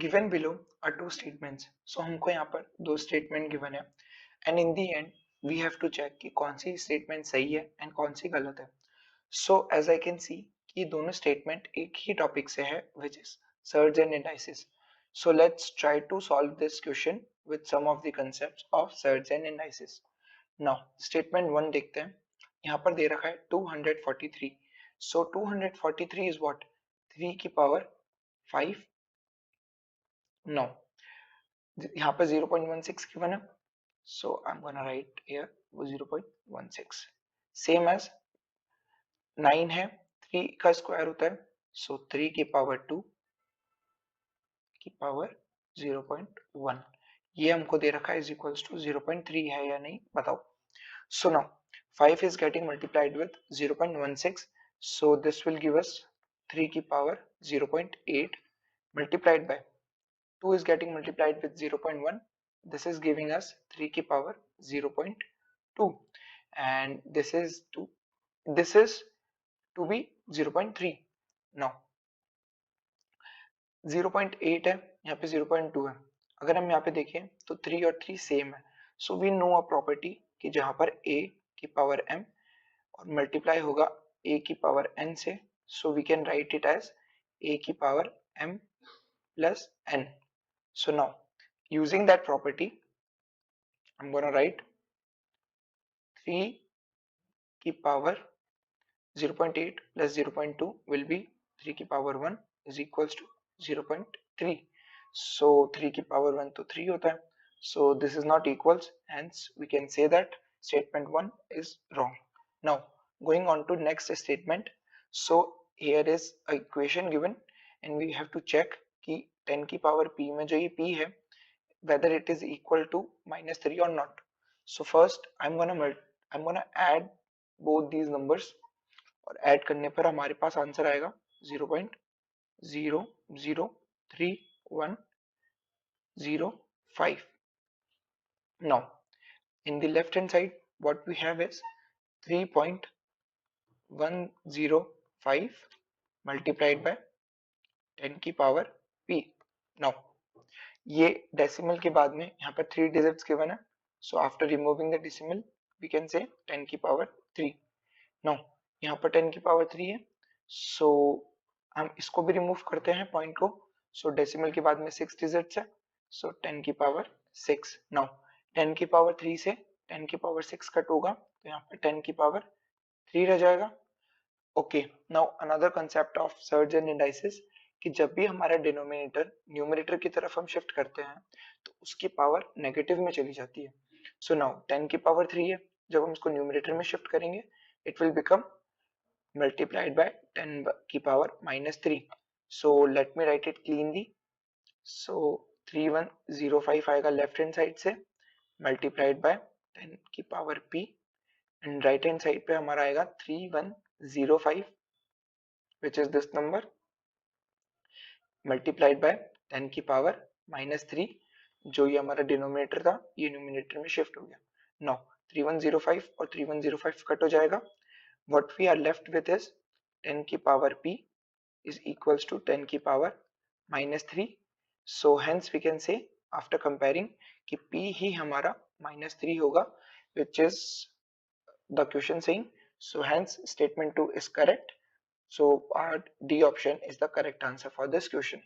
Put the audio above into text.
Given below are two statements. So हमको यहाँ पर दो स्टेटमेंट गिवन है and in the end we have to check कि कौन सी स्टेटमेंट सही है एंड कौन सी गलत है। So as I can see कि दोनों स्टेटमेंट एक ही टॉपिक से है which is surds and indices. So let's try to solve this question with some of the concepts of surds and indices. Now statement one देखते हैं। यहाँ पर दे रखा है 243। सो 243 इज व्हाट, 3 की पावर 5। नाउ यहाँ पर 0.16 गिवन है, so I'm gonna write here 0.16 same as 9 है, 3 का स्क्वायर होता है, so 3 की पावर 2 की पावर 0.1। ये हमको दे रखा है इज इक्वल्स टू 0.3 है या नहीं बताओ। So now 5 is getting multiplied with 0.16, so this will give us 3 की power 0.8 multiplied by 2 is getting multiplied with 0.1. This is giving us 3 की power 0.2 and this is to be 0.3. Now 0.8 है, यहाँ पे 0.2 है। अगर हम यहाँ पे देखें तो 3 और 3 सेम है। So we know a property कि जहाँ पर a की पावर m और मल्टीप्लाई होगा a की पावर n से, so we can write it as a की power m plus n. So now using that property I'm gonna write 3 की पावर 0.8 plus 0.2 will be 3 की power 1 is equals to 0.3. So 3 की power 1 तो 3 होता है, so this is not equals, hence we can say that statement 1 is wrong. Now going on to next statement. So here is a equation given and we have to check कि 10 की power p में जो ये p है whether it is equal to -3 or not. So first I'm gonna add both these numbers और add करने पर हमारे पास आंसर आएगा 0.00310 Now in the left hand side what we have is 3.105 multiplied by 10 की पावर p. Now ये decimal के बाद में यहाँ पर 3 डिजिट्स गिवन है, so after removing the decimal we can say 10 की पावर 3. Now यहाँ पर 10 की पावर 3 है, so हम इसको भी रिमूव करते हैं पॉइंट को, so डेसिमल के बाद में 6 डिजिट्स है, so 10 की पावर 6. Now 10 की पावर 3 से 10 की पावर 6 कट होगा तो यहाँ पर 10 की पावर 3 रह जाएगा। Okay, now another concept of surge and indices कि जब भी हमारा डिनोमिनेटर न्यूमरेटर की तरफ हम शिफ्ट करते हैं तो उसकी पावर नेगेटिव में चली जाती है। सो नाउ 10 की पावर 3 है, जब हम इसको न्यूमरेटर में शिफ्ट करेंगे it will become multiplied by 10 की power -3. So let me write it cleanly. So 3105 आएगा लेफ्ट हैंड साइड से मल्टीप्लाइड बाय 10 की power p and right hand side पे हमारा आएगा 3105 which is this number multiplied by 10 की power -3. जो ये हमारा डिनोमिनेटर था ये न्यूमरेटर में शिफ्ट हो गया. नाउ 3105 और 3105 कट हो जाएगा. What we are left with is 10 की power p is equals to 10 की power -3. So hence we can say after comparing कि p ही हमारा -3 होगा which is the question saying. So hence statement 2 is correct. So our D option is the correct answer for this question.